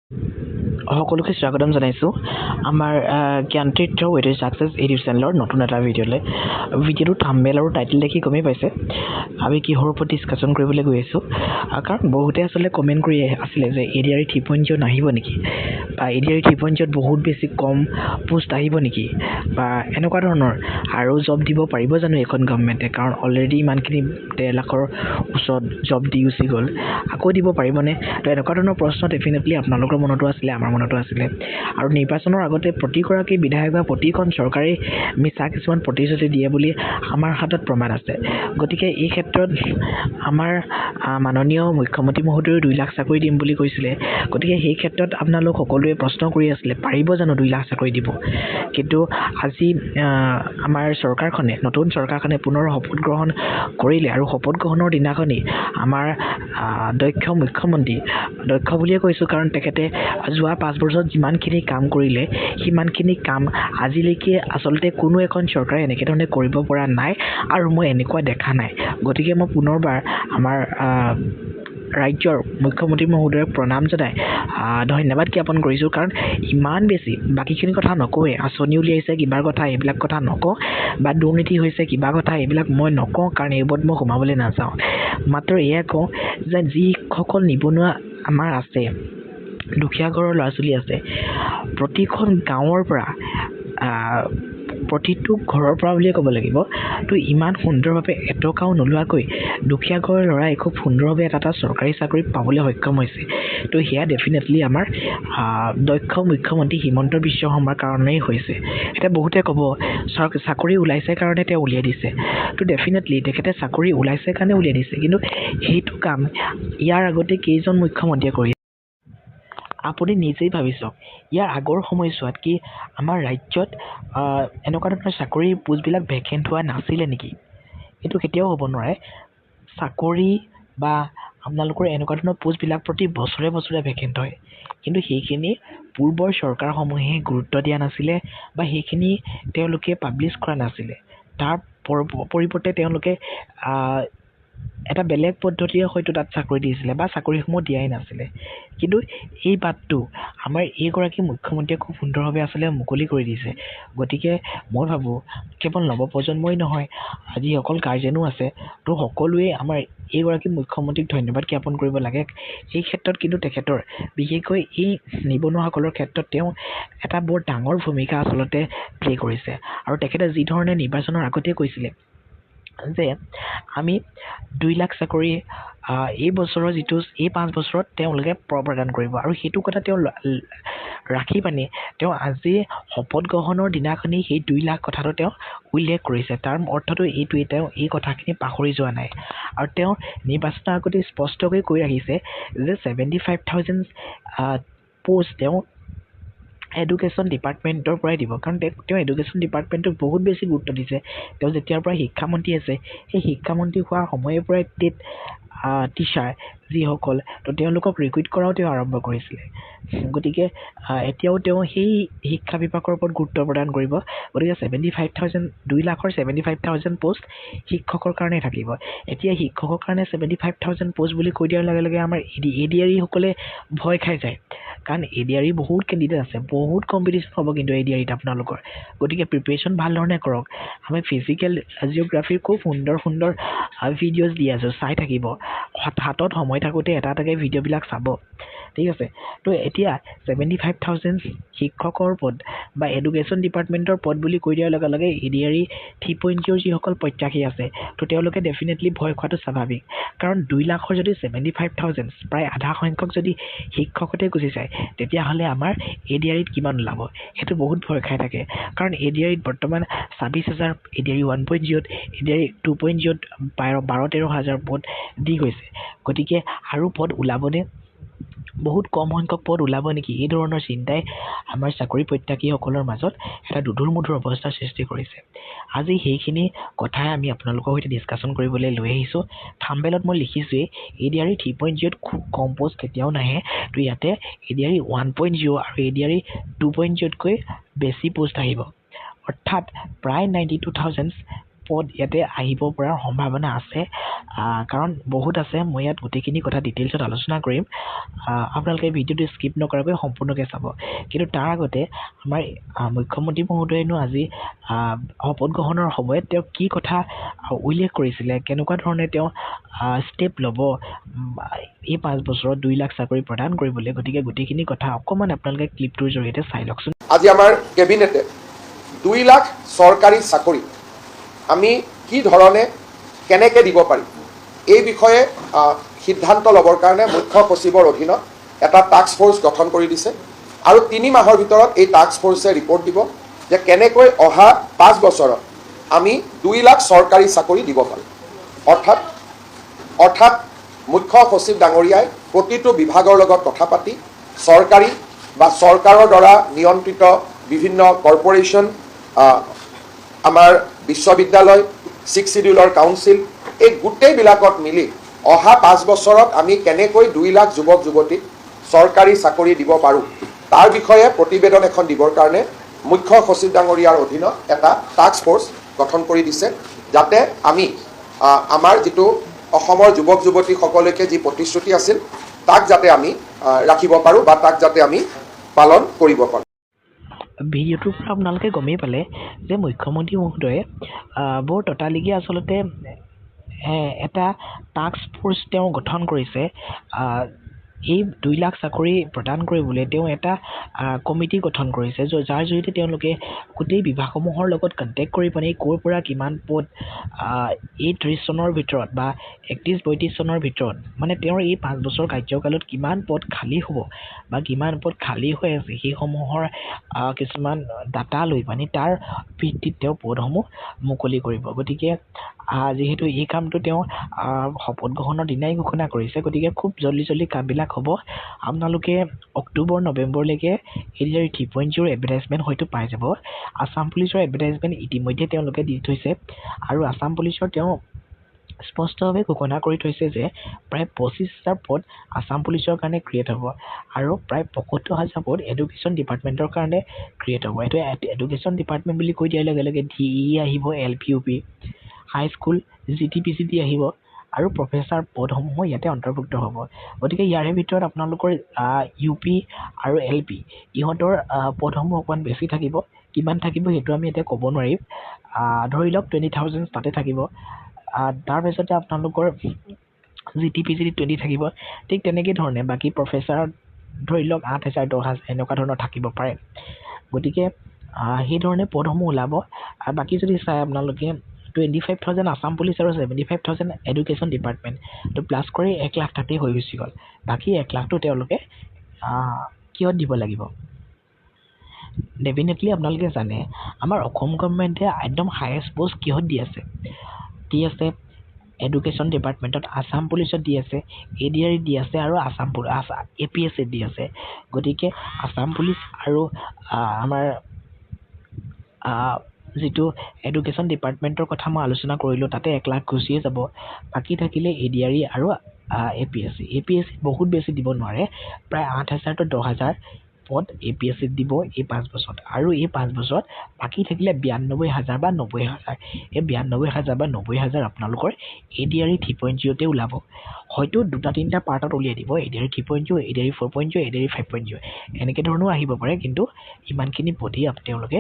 সকলোকে স্বাগতম জনাইছোঁ আমাৰ জ্ঞানতীৰ্থ ৱেড ছাকচেছ ইউটিউব চেনেলৰ নতুন এটা ভিডিঅ'লৈ। ভিডিঅ'টো থাম্বনেইল আৰু টাইটেল দেখি গমেই পাইছে আমি কিহৰ ওপৰত ডিছকাশ্যন কৰিবলৈ গৈ আছোঁ। কাৰণ বহুতে আচলতে কমেণ্ট কৰি আছিলে যে ADRE 3.0 নাহিব নেকি, বা ADRE 3.0 বহুত বেছি কম পোষ্ট আহিব নেকি, বা এনেকুৱা ধৰণৰ আৰু জব দিব পাৰিব জানো এখন গভৰ্ণমেণ্টে, কাৰণ অলৰেডি ইমানখিনি 1.5 লাখৰ ওচৰত জব দি গুচি গ'ল, আকৌ দিব পাৰিবনে? তো এনেকুৱা ধৰণৰ প্ৰশ্ন ডেফিনেটলি আপোনালোকৰ মনতো আছিলে, আমাৰ মনতো আছিলে। আৰু নিৰ্বাচনৰ আগতে প্ৰতিগৰাকী বিধায়ক বা প্ৰতিখন চৰকাৰে মিছা কিছুমান প্ৰতিশ্ৰুতি দিয়ে বুলি আমাৰ হাতত প্ৰমাণ আছে। গতিকে এই ক্ষেত্ৰত আমাৰ মাননীয় মুখ্যমন্ত্ৰী মহোদয়েও 2 লাখ চাকৰি দিম বুলি কৈছিলে। গতিকে সেই ক্ষেত্ৰত আপোনালোক সকলোৱে প্ৰশ্ন কৰি আছিলে পাৰিব জানো 2 লাখ চাকৰি দিব। কিন্তু আজি আমাৰ চৰকাৰখনে, নতুন চৰকাৰখনে পুনৰ শপত গ্ৰহণ কৰিলে, আৰু শপত গ্ৰহণৰ দিনাখনি আমাৰ দক্ষ মুখ্যমন্ত্ৰী, দক্ষ বুলিয়ে কৈছোঁ কাৰণ তেখেতে যোৱা 5 বছৰত যিমানখিনি কাম কৰিলে সিমানখিনি কাম আজিলৈকে আচলতে কোনো এখন চৰকাৰে এনেকৈ ধৰণে কৰিব পৰা নাই, আৰু মই এনেকুৱা দেখা নাই। গতিকে মই পুনৰবাৰ আমাৰ ৰাজ্যৰ মুখ্যমন্ত্ৰী মহোদয়ক প্ৰণাম জনাই ধন্যবাদ জ্ঞাপন কৰিছোঁ। কাৰণ ইমান বেছি বাকীখিনি কথা নকওঁৱে, আঁচনি উলিয়াইছে কিবাৰ কথা এইবিলাক কথা নকওঁ, বা দুৰ্নীতি হৈছে কিবা কথা এইবিলাক মই নকওঁ, কাৰণ এইবোৰত মই সোমাবলৈ নাযাওঁ। মাত্ৰ এয়া কওঁ যে যিসকল নিবনুৱা আমাৰ আছে, দুখীয়া ঘৰৰ ল'ৰা ছোৱালী আছে, প্ৰতিখন গাঁৱৰ পৰা প্ৰতিটো ঘৰৰ পৰা বুলিয়ে ক'ব লাগিব, তো ইমান সুন্দৰভাৱে এটকাও নোলোৱাকৈ দুখীয়া ঘৰৰ ল'ৰাই খুব সুন্দৰভাৱে এটা চৰকাৰী চাকৰি পাবলৈ সক্ষম হৈছে। তো সেয়া ডেফিনেটলি আমাৰ দক্ষ মুখ্যমন্ত্ৰী হিমন্ত বিশ্ব শৰ্মাৰ কাৰণেই হৈছে। এতিয়া বহুতে ক'ব চাকৰি ওলাইছে কাৰণে তেওঁ উলিয়াই দিছে। তো ডেফিনেটলি তেখেতে চাকৰি ওলাইছে কাৰণে উলিয়াই দিছে, কিন্তু সেইটো কাম ইয়াৰ আগতে কেইজন মুখ্যমন্ত্ৰীয়ে কৰি আপুনি নিজেই ভাবি চাওক। ইয়াৰ আগৰ সময়ছোৱাত কি আমাৰ ৰাজ্যত এনেকুৱা ধৰণৰ চাকৰি পোষ্টবিলাক ভেকেণ্ট হোৱা নাছিলে নেকি? এইটো কেতিয়াও হ'ব নোৱাৰে। চাকৰি বা আপোনালোকৰ এনেকুৱা ধৰণৰ পোষ্টবিলাক প্ৰতি বছৰে বছৰে ভেকেণ্ট হয়, কিন্তু সেইখিনি পূৰ্বৰ চৰকাৰসমূহে গুৰুত্ব দিয়া নাছিলে, বা সেইখিনি তেওঁলোকে পাব্লিছ কৰা নাছিলে। তাৰ পৰিৱৰ্তে তেওঁলোকে এটা বেলেগ পদ্ধতিৰে হয়তো তাত চাকৰি দিছিলে, বা চাকৰিসমূহ দিয়াই নাছিলে। কিন্তু এই বাটটো আমাৰ এইগৰাকী মুখ্যমন্ত্ৰীয়ে খুব সুন্দৰভাৱে আচলতে মুকলি কৰি দিছে। গতিকে মই ভাবোঁ কেৱল নৱপ্ৰজন্মই নহয়, যিসকল গাৰ্জেনো আছে, তো সকলোৱে আমাৰ এইগৰাকী মুখ্যমন্ত্ৰীক ধন্যবাদ জ্ঞাপন কৰিব লাগে। এই ক্ষেত্ৰত কিন্তু তেখেতৰ বিশেষকৈ এই নিবনুৱাসকলৰ ক্ষেত্ৰত তেওঁ এটা বৰ ডাঙৰ ভূমিকা আচলতে প্লে কৰিছে। আৰু তেখেতে যি ধৰণে নিৰ্বাচনৰ আগতে কৈছিলে যে আমি 2 লাখ চাকৰি এই বছৰৰ এই 5 বছৰত তেওঁলোকে প্ৰদান কৰিব, আৰু সেইটো কথা তেওঁ ৰাখি পানি তেওঁ আজি শপত গ্ৰহণৰ দিনাখনি সেই 2 লাখ কথাটো তেওঁ উল্লেখ কৰিছে। তাৰ অৰ্থটো এইটোৱেই, তেওঁ এই কথাখিনি পাহৰি যোৱা নাই। আৰু তেওঁ নিৰ্বাচনৰ আগতে স্পষ্টকৈ কৈ ৰাখিছে যে 75,000 পোষ্ট তেওঁ এডুকেশ্যন ডিপাৰ্টমেণ্টৰ পৰাই দিব, কাৰণ তেওঁ এডুকেশ্যন ডিপাৰ্টমেণ্টক বহুত বেছি গুৰুত্ব দিছে। তেওঁ যেতিয়াৰ পৰা শিক্ষামন্ত্ৰী আছে, সেই শিক্ষামন্ত্ৰী হোৱাৰ সময়ৰ পৰাই টেট টিচাৰ যিসকল, তো তেওঁলোকক ৰিক্ৰুইট কৰাও তেওঁ আৰম্ভ কৰিছিলে। গতিকে এতিয়াও তেওঁ সেই শিক্ষা বিভাগৰ ওপৰত গুৰুত্ব প্ৰদান কৰিব। গতিকে 2 লাখৰ 75,000 পোষ্ট শিক্ষকৰ কাৰণে থাকিব। এতিয়া শিক্ষকৰ কাৰণে 75,000 পোষ্ট বুলি কৈ দিয়াৰ লগে লগে আমাৰ ADRE-সকলে ভয় খাই যায়, কাৰণ ADRE বহুত কেণ্ডিডেট আছে, বহুত কম্পিটিশ্যন হ'ব কিন্তু ADRE-ত আপোনালোকৰ। গতিকে প্ৰিপেৰেশ্যন ভাল ধৰণে কৰক। আমি ফিজিকেল জিঅ'গ্ৰাফিৰ খুব সুন্দৰ সুন্দৰ ভিডিঅ'জ দি আছোঁ, চাই থাকিব। হাতত সময় থাকোঁতে এটা এটাকৈ ভিডিঅ'বিলাক চাব, ঠিক আছে? তো এতিয়া 75,000 শিক্ষকৰ পদ বা এডুকেশ্যন ডিপাৰ্টমেণ্টৰ পদ বুলি কৈ দিয়াৰ লগে লগে ADRE 3.0 যিসকল প্ৰত্যাশী আছে, তো তেওঁলোকে ডেফিনেটলি ভয় খোৱাটো স্বাভাৱিক। কাৰণ 2 লাখৰ যদি 75,000, প্ৰায় আধা সংখ্যক যদি শিক্ষকতে গুচি যায়, তেতিয়াহ'লে আমাৰ ADRE-ত কিমান ওলাব? সেইটো বহুত ভয় খাই থাকে। কাৰণ ADRE-ত বৰ্তমান 26,000, ADRE 1.0, ADRE 2.0 12-13 হাজাৰ পদ দি গৈছে। গতিকে আৰু পদ ওলাবনে? বহুত কম সংখ্যক পদ ওলাব নেকি? এই ধৰণৰ চিন্তাই আমাৰ চাকৰি প্ৰত্যাশীসকলৰ মাজত এটা দুধুৰ মুধুৰ অৱস্থাৰ সৃষ্টি কৰিছে। আজি সেইখিনি কথাই আমি আপোনালোকৰ সৈতে ডিছকাশ্যন কৰিবলৈ লৈ আহিছোঁ। থাম্বনেইলত মই লিখিছোঁৱেই, ADRE 3.0-ত খুব কম পোষ্ট কেতিয়াও নাহে। তো ইয়াতে ADRE 1.0 আৰু ADRE 2.0-তকৈ বেছি পোষ্ট আহিব, অৰ্থাৎ প্ৰায় 92,000 পদ ইয়াতে আহিব পৰাৰ সম্ভাৱনা আছে কাৰণ বহুত আছে মই ইয়াত গোটেইখিনি কথা ডিটেইলছত আলোচনা কৰিম আপোনালোকে ভিডিঅ'টো স্কিপ নকৰাকৈ সম্পূৰ্ণকৈ চাব কিন্তু তাৰ আগতে আমাৰ মুখ্যমন্ত্ৰী মহোদয়েনো আজি শপত গ্ৰহণৰ সময়ত তেওঁ কি কথা উল্লেখ কৰিছিলে কেনেকুৱা ধৰণে তেওঁ ষ্টেপ ল'ব এই 5 বছৰত 2 লাখ চাকৰি প্ৰদান কৰিবলৈ গতিকে গোটেইখিনি কথা অকণমান আপোনালোকে ক্লিপটোৰ জৰিয়তে চাই লওকচোন আজি আমাৰ কেবিনেটে 2 লাখ চৰকাৰী চাকৰি আমি কি ধৰণে কেনেকৈ দিব পাৰিম এই বিষয়ে সিদ্ধান্ত ল'বৰ কাৰণে মুখ্য সচিবৰ অধীনত এটা টাস্ক ফ'ৰ্চ গঠন কৰি দিছে আৰু 3 মাহৰ ভিতৰত এই টাস্ক ফ'ৰ্চে ৰিপৰ্ট দিব যে কেনেকৈ অহা 5 বছৰত আমি 2 লাখ চৰকাৰী চাকৰি দিব পাৰোঁ অৰ্থাৎ মুখ্য সচিব ডাঙৰীয়াই প্ৰতিটো বিভাগৰ লগত কথা পাতি চৰকাৰী বা চৰকাৰৰ দ্বাৰা নিয়ন্ত্ৰিত বিভিন্ন কৰ্পৰেশ্যন আমাৰ বিশ্ববিদ্যালয় 6 শিডিউলৰ কাউন্সিল এই গোটেইবিলাকত মিলি অহা 5 বছৰত আমি কেনেকৈ 2 লাখ যুৱক যুৱতীক চৰকাৰী চাকৰি দিব পাৰোঁ তাৰ বিষয়ে প্ৰতিবেদন এখন দিবৰ কাৰণে মুখ্য সচিব ডাঙৰীয়াৰ অধীনত এটা টাস্ক ফ'ৰ্চ গঠন কৰি দিছে যাতে আমি আমাৰ যিটো অসমৰ যুৱক যুৱতীসকলকে যি প্ৰতিশ্ৰুতি আছিল তাক যাতে আমি ৰাখিব পাৰোঁ বা তাক যাতে আমি পালন কৰিব পাৰোঁ ভিডিঅ'টোৰ পৰা আপোনালোকে গমেই পালে যে মুখ্যমন্ত্ৰী মহোদয়ে বৰ ততালিকে আচলতে এটা টাস্ক ফ'ৰ্চ তেওঁ গঠন কৰিছে এই 2 লাখ চাকৰি প্ৰদান কৰিবলৈ তেওঁ এটা কমিটি গঠন কৰিছে যাৰ জৰিয়তে তেওঁলোকে গোটেই বিভাগসমূহৰ লগত কণ্টেক্ট কৰি পানি ক'ৰ পৰা কিমান পদ এই 30 চনৰ ভিতৰত বা 31-32 চনৰ ভিতৰত মানে তেওঁৰ এই 5 বছৰ কাৰ্যকালত কিমান পদ খালী হ'ব বা কিমান পদ খালী হৈ আছে সেইসমূহৰ কিছুমান ডাটা লৈ পানি তাৰ ভিত্তিত তেওঁ পদসমূহ মুকলি কৰিব গতিকে যিহেতু এই কামটো তেওঁ শপত গ্ৰহণৰ দিনাই ঘোষণা কৰিছে গতিকে খুব জলদি কামবিলাক হ'ব আপোনালোকে অক্টোবৰ নৱেম্বৰলৈকে ADR 3.0 এডভাৰটাইজমেণ্ট হয়তো পাই যাব আসাম পুলিচৰ এডভাৰটাইজমেণ্ট ইতিমধ্যে তেওঁলোকে দি থৈছে আৰু আসাম পুলিচৰ তেওঁ স্পষ্টভাৱে ঘোষণা কৰি থৈছে যে প্ৰায় 25,000 পদ আসাম পুলিচৰ কাৰণে ক্ৰিয়েট হ'ব আৰু প্ৰায় 75,000 পদ এডুকেশ্যন ডিপাৰ্টমেণ্টৰ কাৰণে ক্ৰিয়েট হ'ব এইটো এডুকেশ্যন ডিপাৰ্টমেণ্ট বুলি কৈ দিয়াৰ লগে লগে DE আহিব LP UP হাইস্কুল GT-PCT আহিব আৰু প্ৰফেচাৰ পদসমূহ ইয়াতে অন্তৰ্ভুক্ত হ'ব গতিকে ইয়াৰে ভিতৰত আপোনালোকৰ UP আৰু LP ইহঁতৰ পদসমূহ অকণমান বেছি থাকিব কিমান থাকিব সেইটো আমি এতিয়া ক'ব নোৱাৰিম ধৰি লওক 20,000 তাতে থাকিব তাৰপিছতে আপোনালোকৰ GT-PCT 20 থাকিব ঠিক তেনেকৈ ধৰণে বাকী প্ৰফেচাৰ ধৰি লওক 8,000 10,000 এনেকুৱা ধৰণৰ থাকিব পাৰে গতিকে সেই ধৰণে পদসমূহ ওলাব আৰু বাকী যদি চাই আপোনালোকে 25,000 আসাম পুলিচ আৰু 75,000 এডুকেশ্যন ডিপাৰ্টমেণ্ট তো প্লাছ কৰি 1 লাখ তাতেই হৈ গুচি গ'ল বাকী 1 লাখটো তেওঁলোকে কিহত দিব লাগিব ডেফিনেটলি আপোনালোকে জানে আমাৰ অসম গভৰ্ণমেণ্টে একদম হায়েষ্ট পষ্ট কিহত দি আছে এডুকেশ্যন ডিপাৰ্টমেণ্টত আসাম পুলিচত দি আছে ADR দি আছে আৰু APSC দি আছে গতিকে আসাম পুলিচ আৰু আমাৰ যিটো এডুকেশ্যন ডিপাৰ্টমেণ্টৰ কথা মই আলোচনা কৰিলোঁ তাতে 1 লাখ গুচিয়ে যাব বাকী থাকিলে ADR আৰু APSC বহুত বেছি দিব নোৱাৰে প্ৰায় 8,000 to 10,000 পদ APSC দিব এই 5 বছৰত আৰু এই 5 বছৰত বাকী থাকিলে 92,000 বা 90,000 এই 92,000 বা 90,000 আপোনালোকৰ ADR 3.0তে ওলাব হয়তো 2-3টা পাৰ্টত উলিয়াই দিব ADR 3.0 ADR 4.0 ADR 5.0 এনেকৈ ধৰণেও আহিব পাৰে কিন্তু ইমানখিনি পদী তেওঁলোকে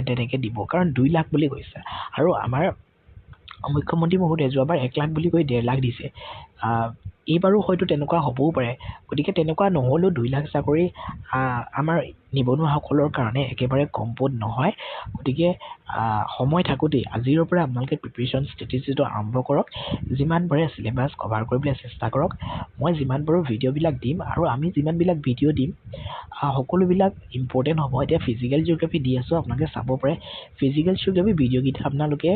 তেনেকৈ দিব কাৰণ 2 লাখ বুলি কৈছে আৰু আমাৰ মুখ্যমন্ত্ৰী মহোদয়ে যোৱাবাৰ 1 লাখ বুলি কৈ 1.5 লাখ দিছে এইবাৰো হয়তো তেনেকুৱা হ'বও পাৰে গতিকে তেনেকুৱা নহ'লেও 2 লাখ চাকৰি আমাৰ নিবনুৱাসকলৰ কাৰণে একেবাৰে কম পদ নহয় গতিকে সময় থাকোঁতেই আজিৰ পৰা আপোনালোকে প্ৰিপেৰেশ্যন ষ্ট্ৰেটেজিটো আৰম্ভ কৰক যিমান পাৰে চিলেবাছ কভাৰ কৰিবলৈ চেষ্টা কৰক মই যিমান পাৰোঁ ভিডিঅ'বিলাক দিম আৰু আমি যিমানবিলাক ভিডিঅ' দিম সকলোবিলাক ইম্পৰ্টেণ্ট হ'ব এতিয়া ফিজিকেল জিঅ'গ্ৰাফী দি আছোঁ আপোনালোকে চাব পাৰে ফিজিকেল জিঅ'গ্ৰাফী ভিডিঅ'কেইটা আপোনালোকে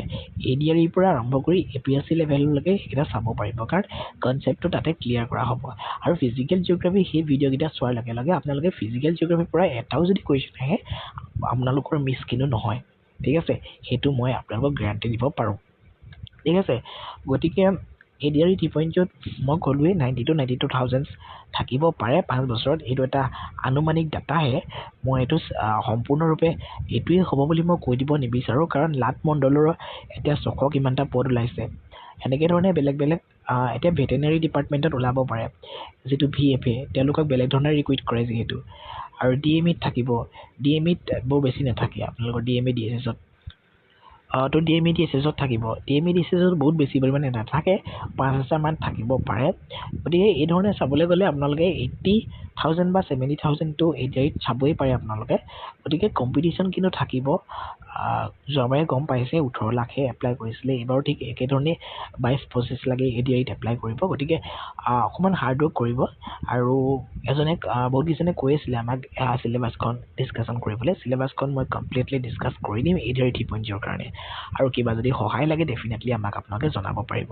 ADR পৰা আৰম্ভ কৰি APSC লেভেললৈকে সেইকেইটা চাব পাৰিব কাৰণ কনচেপ্টটো তাতে ক্লিয়াৰ কৰা হ'ব আৰু ফিজিকেল জিঅ'গ্ৰাফী সেই ভিডিঅ'কেইটা চোৱাৰ লগে লগে আপোনালোকে ফিজিকেল জিঅ'গ্ৰাফীৰ পৰা এটাও যদি কুৱেশ্যন আহে আপোনালোকৰ মিছ কিন্তু নহয় ঠিক আছে সেইটো মই আপোনালোকক গেৰাণ্টি দিব পাৰোঁ ঠিক আছে গতিকে ADR 3.0 মই ক'লোৱেই 90 to 92,000 থাকিব পাৰে 5 বছৰত। এইটো এটা আনুমানিক ডাটাহে, মই এইটো সম্পূৰ্ণৰূপে এইটোৱেই হ'ব বুলি মই কৈ দিব নিবিচাৰোঁ, কাৰণ লাট মণ্ডলৰ এতিয়া 600 কিমানটা পদ ওলাইছে। এনেকৈ ধৰণে বেলেগ বেলেগ এতিয়া ভেটেনেৰী ডিপাৰ্টমেণ্টত ওলাব পাৰে, যিটো VFA তেওঁলোকক বেলেগ ধৰণে ৰিক্ৰুইট কৰে যিহেতু। আৰু DMEত থাকিব, DMEত বৰ বেছি নাথাকে আপোনালোকৰ DME DSSত। তো DME DSSত থাকিব, DME DSSত বহুত বেছি পৰিমাণে নাথাকে, 5,000 মান থাকিব পাৰে। গতিকে এই ধৰণে চাবলৈ গ'লে আপোনালোকে 80,000 বা 70,000 টো ADR চাবই পাৰে আপোনালোকে। গতিকে কম্পিটিশ্যন কিন্তু থাকিব। যোৱাবাৰে গম পাইছে 18 লাখে এপ্লাই কৰিছিলে, এইবাৰো ঠিক একেধৰণে 22-25 লাখে ADR এপ্লাই কৰিব। গতিকে অকণমান হাৰ্ড ৱৰ্ক কৰিব। আৰু বহুত কেইজনে কৈ আছিলে আমাক চিলেবাছখন ডিছকাশ্যন কৰিবলৈ। চিলেবাছখন মই কমপ্লিটলি ডিছকাছ কৰি দিম ADR 3.0 কাৰণে। আৰু কিবা যদি সহায় লাগে ডেফিনেটলি আমাক আপোনালোকে জনাব পাৰিব।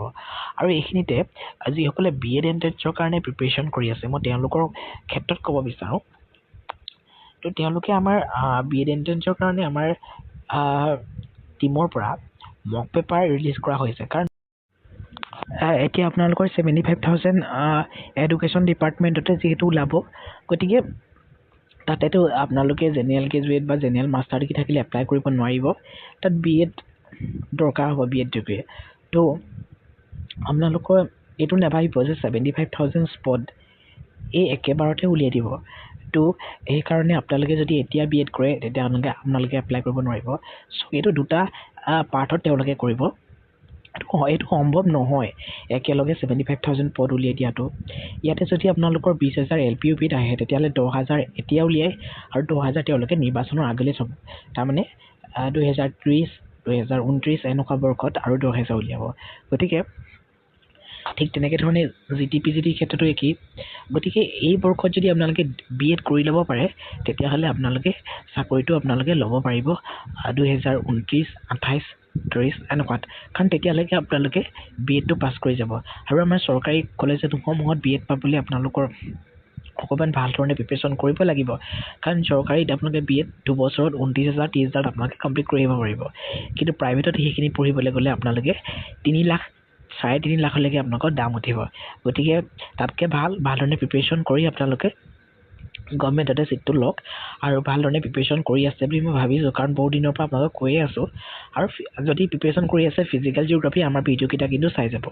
আৰু এইখিনিতে যিসকলে BEd এণ্ট্ৰেন্সৰ কাৰণে প্ৰিপেৰেশ্যন কৰি আছে মই তেওঁলোকৰ ক্ষেত্ৰত ক'ব বিচাৰোঁ। তো তেওঁলোকে আমাৰ BEd এণ্ট্ৰেন্সৰ কাৰণে আমাৰ টিমৰ পৰা মক পেপাৰ ৰিলিজ কৰা হৈছে। কাৰণ এতিয়া আপোনালোকৰ 75,000 এডুকেশ্যন ডিপাৰ্টমেণ্টতে যিহেতু ওলাব, গতিকে তাতেতো আপোনালোকে জেনেৰেল গ্ৰেজুৱেট বা জেনেৰেল মাষ্টাৰ ডিগ্ৰী থাকিলে এপ্লাই কৰিব নোৱাৰিব। তাত BEd দৰকাৰ হ'ব, BEd ডিগ্ৰী। তো আপোনালোকৰ এইটো নাভাবিব যে 75,000 স্পট এই একেবাৰতে উলিয়াই দিব। তো সেইকাৰণে আপোনালোকে যদি এতিয়া BEd কৰে তেতিয়া আপোনালোকে এপ্লাই কৰিব নোৱাৰিব। চ' এইটো দুটা পাৰ্টত তেওঁলোকে কৰিব। এইটো সম্ভৱ নহয় একেলগে 75,000 পদ উলিয়াই দিয়াটো। ইয়াতে যদি আপোনালোকৰ 20,000 LPUPত আহে তেতিয়াহ'লে 10,000 এতিয়া উলিয়াই আৰু 10,000 তেওঁলোকে নিৰ্বাচনৰ আগলৈ চাব। তাৰমানে 2030, 2029 এনেকুৱা বৰ্ষত আৰু 10,000 উলিয়াব। গতিকে ঠিক তেনেকৈ ধৰণে GTPGTৰ ক্ষেত্ৰতো একেই। গতিকে এই বৰ্ষত যদি আপোনালোকে BEd কৰি ল'ব পাৰে তেতিয়াহ'লে আপোনালোকে চাকৰিটো আপোনালোকে ল'ব পাৰিব 2029, 28, 30 এনেকুৱাত। কাৰণ তেতিয়ালৈকে আপোনালোকে BEdটো পাছ কৰি যাব। আৰু আমাৰ চৰকাৰী কলেজসমূহত BEd পাবলৈ আপোনালোকৰ অকণমান ভাল ধৰণে প্ৰিপেৰেশ্যন কৰিব লাগিব। কাৰণ চৰকাৰীত আপোনালোকে BEd 2 বছৰত 29,000, 30,000 আপোনালোকে কমপ্লিট কৰি আহিব পাৰিব। কিন্তু প্ৰাইভেটত সেইখিনি পঢ়িবলৈ গ'লে আপোনালোকে 3 লাখ, 3.5 লাখলৈকে আপোনালোকৰ দাম উঠিব। গতিকে তাতকৈ ভাল ধৰণে প্ৰিপেৰেশ্যন কৰি আপোনালোকে গভৰ্ণমেণ্টতে ছিটটো লওক। আৰু ভাল ধৰণে প্ৰিপেৰেশ্যন কৰি আছে বুলি মই ভাবিছোঁ, কাৰণ বহুত দিনৰ পৰা আপোনালোকক কৈয়ে আছোঁ। আৰু যদি প্ৰিপেৰেশ্যন কৰি আছে ফিজিকেল জিঅ'গ্ৰাফী আমাৰ ভিডিঅ'কেইটা কিন্তু চাই যাব,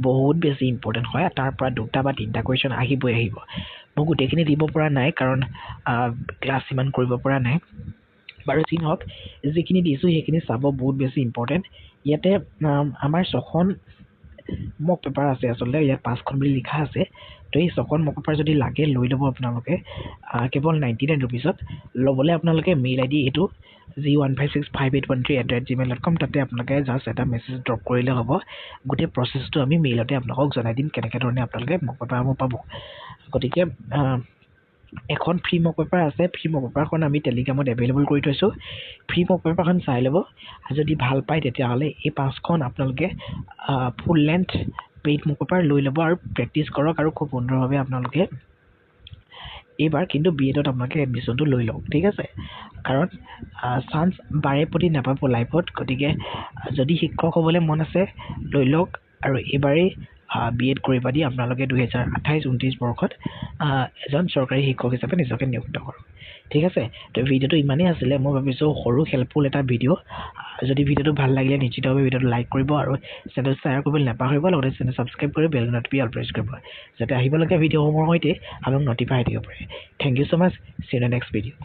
বহুত বেছি ইম্পৰ্টেণ্ট হয়। তাৰ পৰা 2টা বা 3টা কুৱেশ্যন আহিবই আহিব। মই গোটেইখিনি দিব পৰা নাই কাৰণ ক্লাছ ইমান কৰিব পৰা নাই। বাৰু যি নহওক, যিখিনি দিছোঁ সেইখিনি চাব, বহুত বেছি ইম্পৰ্টেণ্ট। ইয়াতে আমাৰ 6খন মক পেপাৰ আছে, আচলতে ইয়াত 5খন বুলি লিখা আছে। তো এই 6খন মক পেপাৰ যদি লাগে লৈ ল'ব আপোনালোকে কেৱল 99 ৰুপিজত। ল'বলৈ আপোনালোকে মেইল ID এইটো g1565813@gmail.com, তাতে আপোনালোকে জাষ্ট এটা মেছেজ ড্ৰপ কৰিলে হ'ব। গোটেই প্ৰচেছটো আমি মেইলতে আপোনালোকক জনাই দিম কেনেকৈ ধৰণে আপোনালোকে মক পেপাৰসমূহ পাব। গতিকে এখন ফ্ৰী মক পেপাৰ আছে, ফ্ৰী মক পেপাৰখন আমি টেলিগ্ৰামত এভেইলেবল কৰি থৈছোঁ। ফ্ৰী মক পেপাৰখন চাই ল'ব। যদি ভাল পায় তেতিয়াহ'লে এই 5খন আপোনালোকে ফুল লেন্থ পেইড মক পেপাৰ লৈ ল'ব আৰু প্ৰেক্টিছ কৰক। আৰু খুব সুন্দৰভাৱে আপোনালোকে এইবাৰ কিন্তু BEdত আপোনালোকে এডমিশ্যনটো লৈ লওক, ঠিক আছে? কাৰণ চান্স বাৰে প্ৰতি নাপাব লাইফত। গতিকে যদি শিক্ষক হ'বলৈ মন আছে লৈ লওক আৰু এইবাৰেই BEd কৰিব দি আপোনালোকে 2028-29 বৰ্ষত এজন চৰকাৰী শিক্ষক হিচাপে নিজকে নিয়োজিত কৰক, ঠিক আছে? তো ভিডিঅ'টো ইমানেই আছিলে। মই ভাবিছোঁ সৰু হেল্পফুল এটা ভিডিঅ'। যদি ভিডিঅ'টো ভাল লাগিলে নিশ্চিতভাৱে ভিডিঅ'টো লাইক কৰিব আৰু চেনেল শ্বেয়াৰ কৰিবলৈ নাপাহৰিব। লগতে চেনেল ছাবস্ক্ৰাইব কৰি বেল নটিফিকেশ্যন অল প্ৰেছ কৰিব, যাতে আহিবলগীয়া ভিডিঅ'সমূহৰ সৈতে আপোনাক নটিফাই দিব পাৰে। Thank you so' much. See you in the next video'.